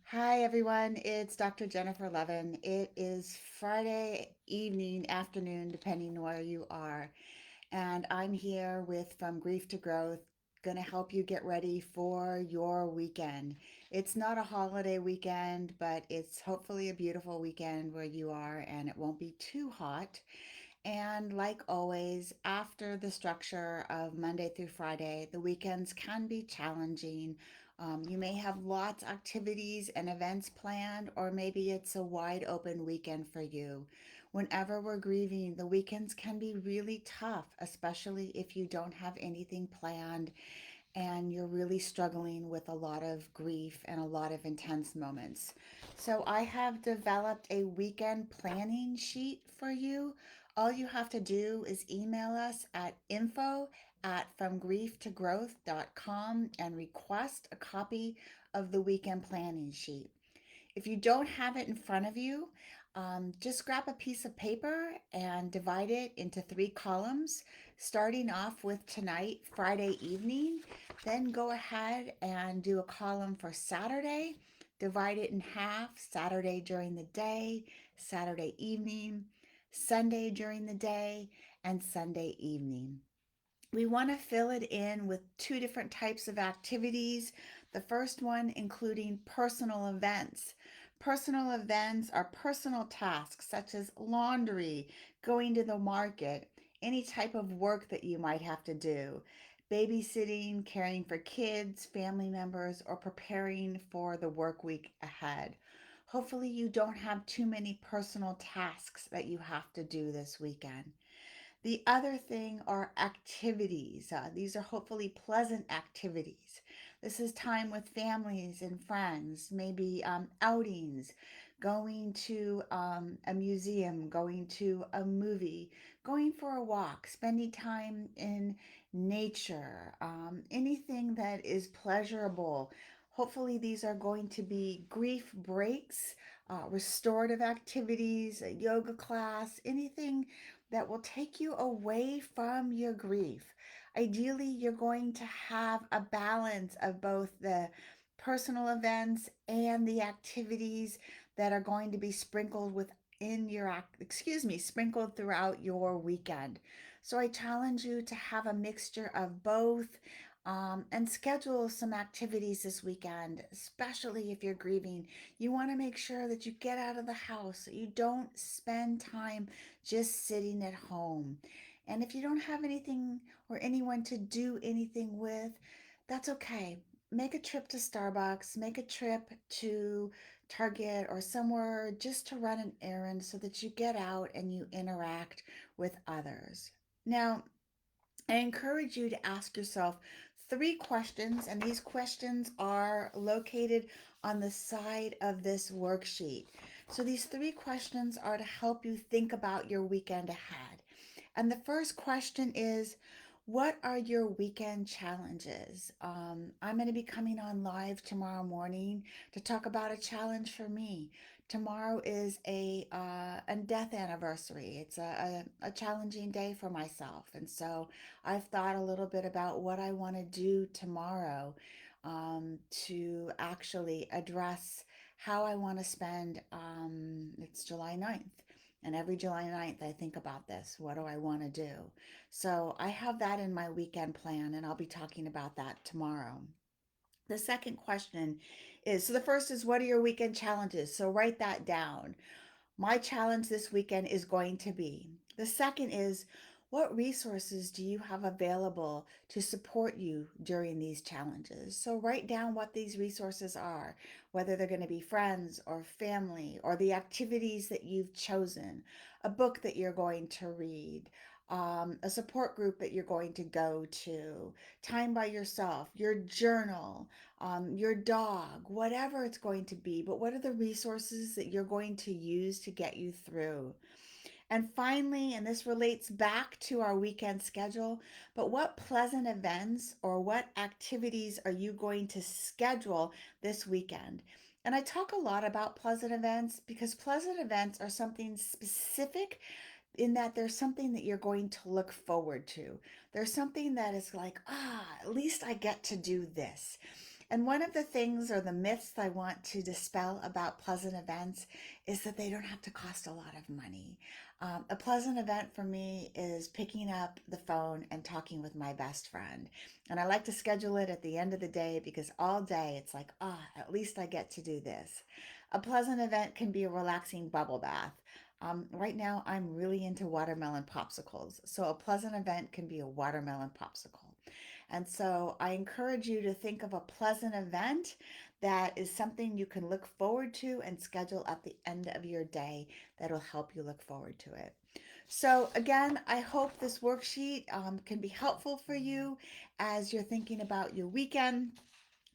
Hi, everyone. It's Dr. Jennifer Levin. It is Friday evening, afternoon, depending where you are. And I'm here with From Grief to Growth, going to help you get ready for your weekend. It's not a holiday weekend, but it's hopefully a beautiful weekend where you are, and it won't be too hot. And like always, after the structure of Monday through Friday, the weekends can be challenging. You may have lots of activities and events planned, or maybe it's a wide open weekend for you. Whenever we're grieving, the weekends can be really tough, especially if you don't have anything planned and you're really struggling with a lot of grief and a lot of intense moments. So, I have developed a weekend planning sheet for you. All you have to do is email us at info@fromgrieftogrowth.com and request a copy of the weekend planning sheet. If you don't have it in front of you, just grab a piece of paper and divide it into three columns, starting off with tonight, Friday evening. Then go ahead and do a column for Saturday, divide it in half, Saturday during the day, Saturday evening, Sunday during the day, and Sunday evening. We want to fill it in with two different types of activities. The first one including personal events. Personal events are personal tasks such as laundry, going to the market, any type of work that you might have to do, babysitting, caring for kids, family members, or preparing for the work week ahead. Hopefully, you don't have too many personal tasks that you have to do this weekend. The other thing are activities. These are hopefully pleasant activities. This is time with families and friends, maybe outings, going to a museum, going to a movie, going for a walk, spending time in nature, anything that is pleasurable. Hopefully, these are going to be grief breaks, restorative activities, a yoga class, anything that will take you away from your grief. Ideally, you're going to have a balance of both the personal events and the activities that are going to be sprinkled within your sprinkled throughout your weekend. So I challenge you to have a mixture of both, and schedule some activities this weekend, especially if you're grieving. You want to make sure that you get out of the house, so you don't spend time just sitting at home. And if you don't have anything or anyone to do anything with, that's okay. Make a trip to Starbucks, make a trip to Target or somewhere just to run an errand so that you get out and you interact with others. Now, I encourage you to ask yourself three questions, and these questions are located on the side of this worksheet. So, these three questions are to help you think about your weekend ahead. And the first question is, what are your weekend challenges? I'm going to be coming on live tomorrow morning to talk about a challenge for me. Tomorrow is a death anniversary. It's a challenging day for myself. And so I've thought a little bit about what I want to do tomorrow, to actually address how I want to spend. It's July 9th. And every July 9th, I think about this. What do I want to do? So I have that in my weekend plan, and I'll be talking about that tomorrow. The second question is, so the first is, what are your weekend challenges? So write that down. My challenge this weekend is going to be. The second is, what resources do you have available to support you during these challenges? So write down what these resources are, whether they're going to be friends or family or the activities that you've chosen, a book that you're going to read, a support group that you're going to go to, time by yourself, your journal, your dog, whatever it's going to be. But what are the resources that you're going to use to get you through? And finally, and this relates back to our weekend schedule, but what pleasant events or what activities are you going to schedule this weekend? And I talk a lot about pleasant events because pleasant events are something specific in that there's something that you're going to look forward to. There's something that is like, at least I get to do this. And one of the things or the myths I want to dispel about pleasant events is that they don't have to cost a lot of money. A pleasant event for me is picking up the phone and talking with my best friend. And I like to schedule it at the end of the day because all day it's like, ah, at least I get to do this. A pleasant event can be a relaxing bubble bath. Right now, I'm really into watermelon popsicles. So a pleasant event can be a watermelon popsicle. And so I encourage you to think of a pleasant event that is something you can look forward to and schedule at the end of your day that'll help you look forward to it. So, again, I hope this worksheet can be helpful for you as you're thinking about your weekend,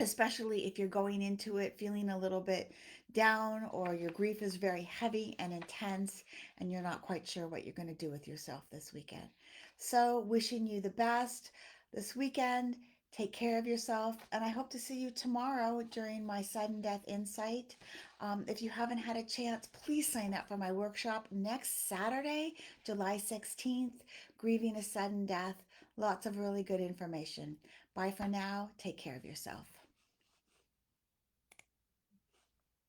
especially if you're going into it feeling a little bit down or your grief is very heavy and intense and you're not quite sure what you're going to do with yourself this weekend. So, wishing you the best this weekend. Take care of yourself, and I hope to see you tomorrow during my sudden death insight. If you haven't had a chance, please sign up for my workshop next Saturday, July 16th, Grieving a Sudden Death. Lots of really good information. Bye for now. Take care of yourself.